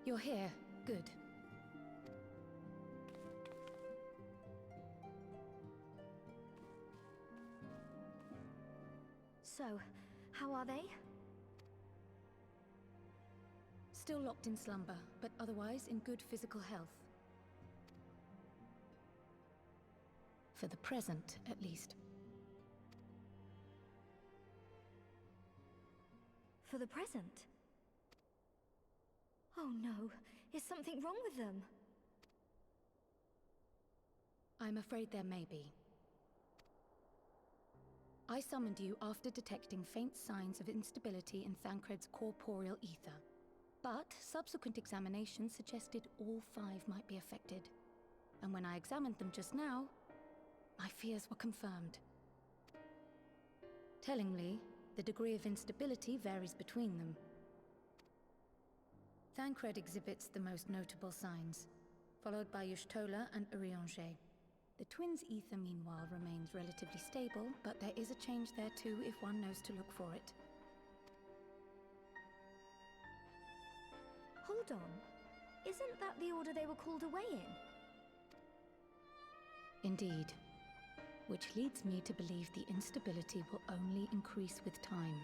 You're here. Good. So, how are they? Still locked in slumber, but otherwise in good physical health. For the present, at least. For the present? Oh no, is something wrong with them? I'm afraid there may be. I summoned you after detecting faint signs of instability in Thancred's corporeal ether. But subsequent examinations suggested all 5 might be affected. And when I examined them just now, my fears were confirmed. Tellingly, the degree of instability varies between them. Thancred exhibits the most notable signs, followed by Y'shtola and Urianger. The twins' ether, meanwhile, remains relatively stable, but there is a change there too if one knows to look for it. Hold on. Isn't that the order they were called away in? Indeed. Which leads me to believe the instability will only increase with time.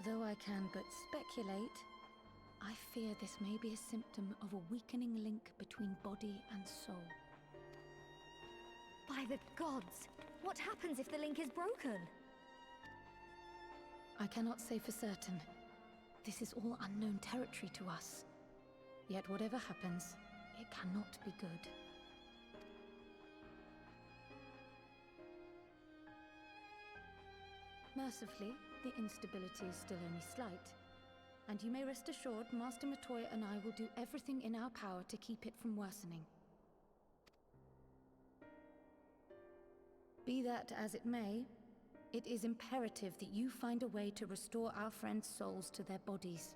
Though I can but speculate, I fear this may be a symptom of a weakening link between body and soul. By the gods! What happens if the link is broken? I cannot say for certain. This is all unknown territory to us. Yet whatever happens, it cannot be good. Mercifully, the instability is still only slight. And you may rest assured Master Matoya and I will do everything in our power to keep it from worsening. Be that as it may, it is imperative that you find a way to restore our friends' souls to their bodies.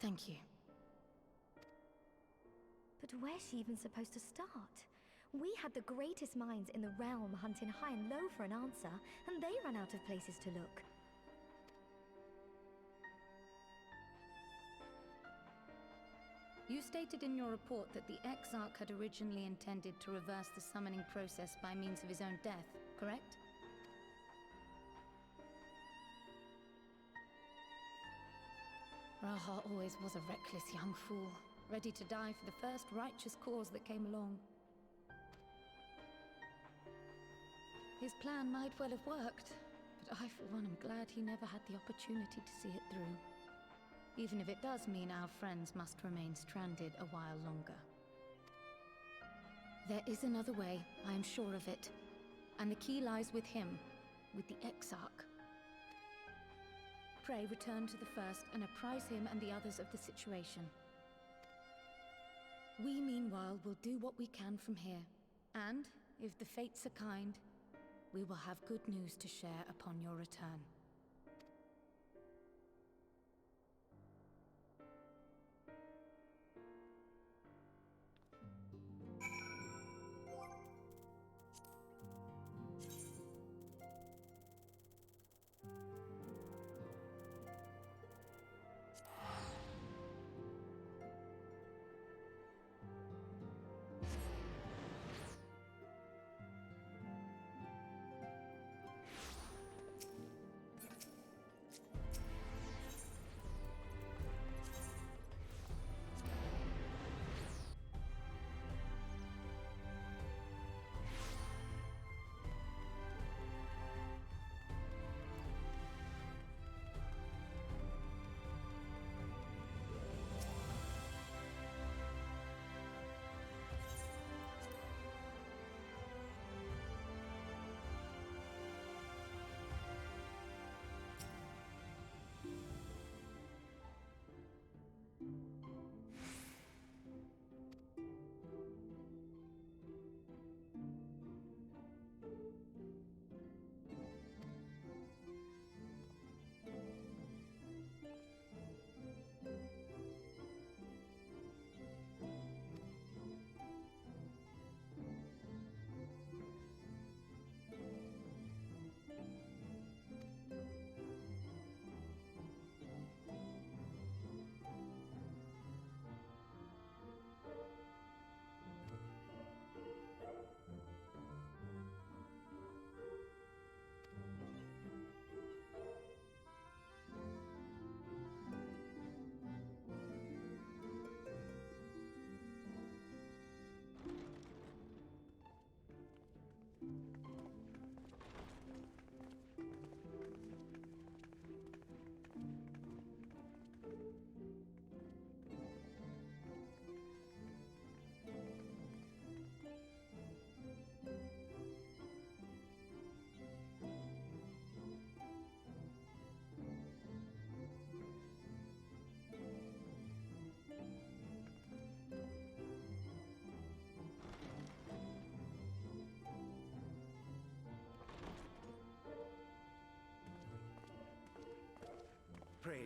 Thank you. But where's she even supposed to start? We had the greatest minds in the realm hunting high and low for an answer, and they ran out of places to look. You stated in your report that the Exarch had originally intended to reverse the summoning process by means of his own death, correct? Raha always was a reckless young fool, ready to die for the first righteous cause that came along. His plan might well have worked, but I for one am glad he never had the opportunity to see it through. Even if it does mean our friends must remain stranded a while longer. There is another way, I am sure of it. And the key lies with him, with the Exarch. Pray return to the first and apprise him and the others of the situation. We, meanwhile, will do what we can from here. And, if the fates are kind, we will have good news to share upon your return.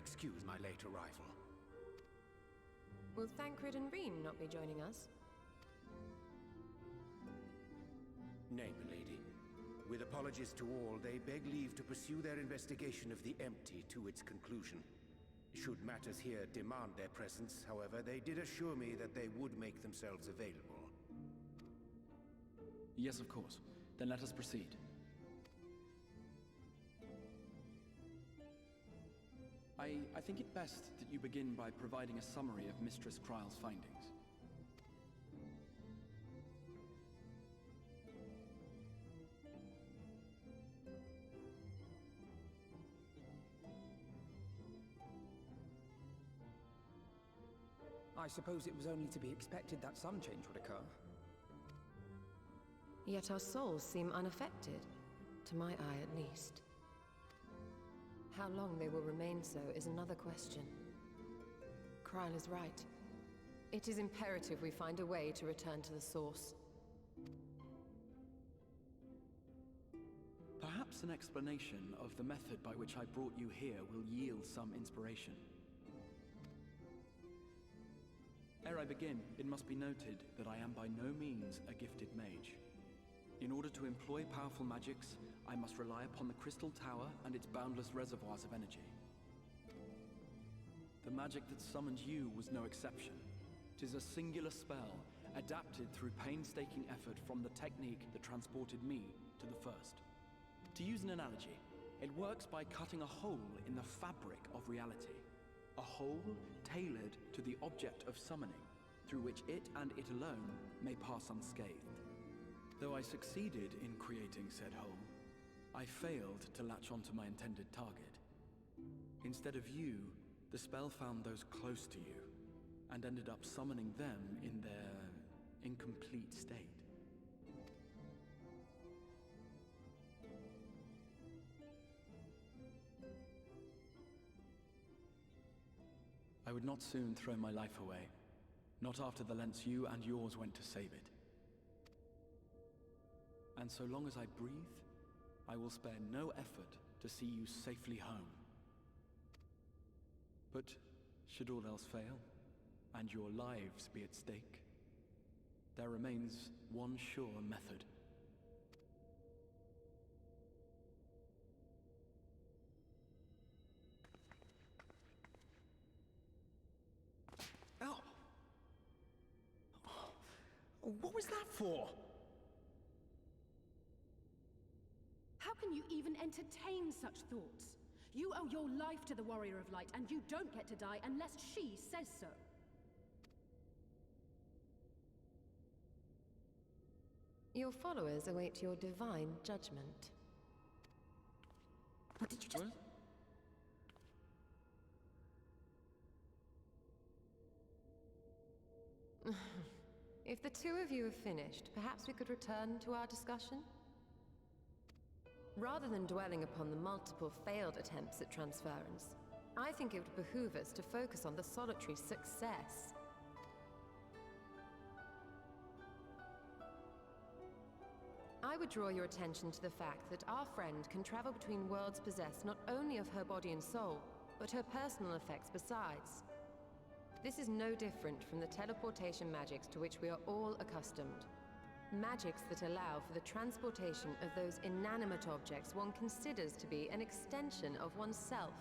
excuse my late arrival. Will Thancred and Reen not be joining us? Nay, milady. With apologies to all, they beg leave to pursue their investigation of the empty to its conclusion. Should matters here demand their presence, however, they did assure me that they would make themselves available. Yes, of course. Then let us proceed. I think it best that you begin by providing a summary of Mistress Kryle's findings. I suppose it was only to be expected that some change would occur. Yet our souls seem unaffected, to my eye at least. How long they will remain so is another question. Kryle is right. It is imperative we find a way to return to the source. Perhaps an explanation of the method by which I brought you here will yield some inspiration. Ere I begin, it must be noted that I am by no means a gifted mage. In order to employ powerful magics, I must rely upon the Crystal Tower and its boundless reservoirs of energy. The magic that summoned you was no exception. 'Tis a singular spell, adapted through painstaking effort from the technique that transported me to the first. To use an analogy, it works by cutting a hole in the fabric of reality. A hole tailored to the object of summoning, through which it and it alone may pass unscathed. Though I succeeded in creating said hole, I failed to latch onto my intended target. Instead of you, the spell found those close to you, and ended up summoning them in their incomplete state. I would not soon throw my life away, not after the lengths you and yours went to save it. And so long as I breathe, I will spare no effort to see you safely home. But should all else fail, and your lives be at stake, there remains one sure method. Ow! What was that for? How can you even entertain such thoughts? You owe your life to the Warrior of Light, and you don't get to die unless she says so. Your followers await your divine judgment. What did you just... If the two of you have finished, perhaps we could return to our discussion? Rather than dwelling upon the multiple failed attempts at transference, I think it would behoove us to focus on the solitary success. I would draw your attention to the fact that our friend can travel between worlds possessed not only of her body and soul, but her personal effects besides. This is no different from the teleportation magics to which we are all accustomed. Magics that allow for the transportation of those inanimate objects one considers to be an extension of oneself.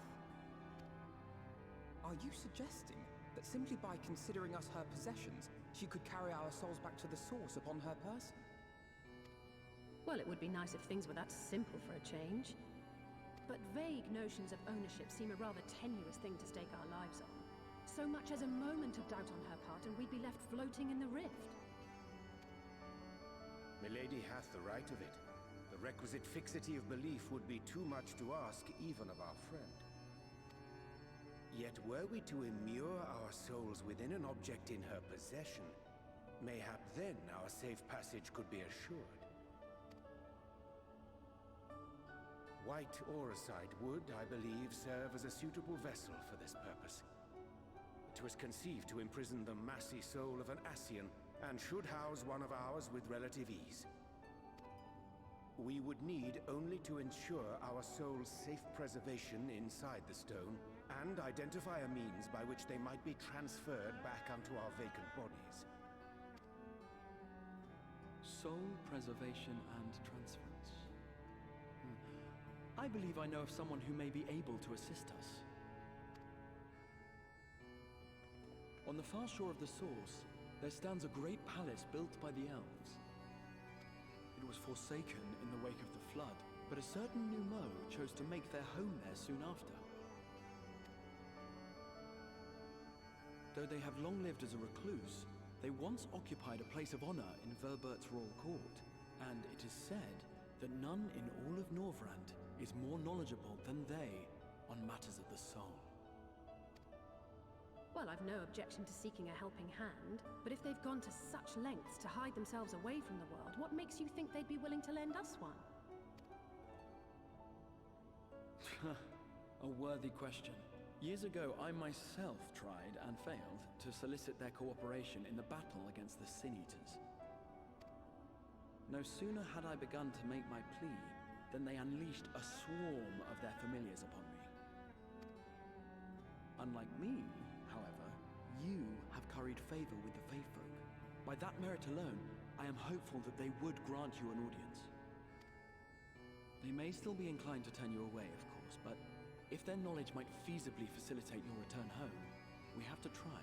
Are you suggesting that simply by considering us her possessions, she could carry our souls back to the source upon her person? Well, it would be nice if things were that simple for a change. But vague notions of ownership seem a rather tenuous thing to stake our lives on. So much as a moment of doubt on her part, and we'd be left floating in the rift. Milady hath the right of it. The requisite fixity of belief would be too much to ask even of our friend. Yet were we to immure our souls within an object in her possession, mayhap then our safe passage could be assured. White Auracite would, I believe, serve as a suitable vessel for this purpose. It was conceived to imprison the massy soul of an Ascian, and should house one of ours with relative ease. We would need only to ensure our soul's safe preservation inside the stone, and identify a means by which they might be transferred back onto our vacant bodies. Soul preservation and transference. I believe I know of someone who may be able to assist us. On the far shore of the source, there stands a great palace built by the elves. It was forsaken in the wake of the flood, but a certain Numo chose to make their home there soon after. Though they have long lived as a recluse, they once occupied a place of honor in Verbert's royal court, and it is said that none in all of Norvrand is more knowledgeable than they on matters of the soul. Well, I've no objection to seeking a helping hand, but if they've gone to such lengths to hide themselves away from the world, what makes you think they'd be willing to lend us one? A worthy question. Years ago, I myself tried and failed to solicit their cooperation in the battle against the Sin Eaters. No sooner had I begun to make my plea than they unleashed a swarm of their familiars upon me. Unlike me, however, you have curried favor with the Faefolk. By that merit alone, I am hopeful that they would grant you an audience. They may still be inclined to turn you away, of course, but if their knowledge might feasibly facilitate your return home, we have to try.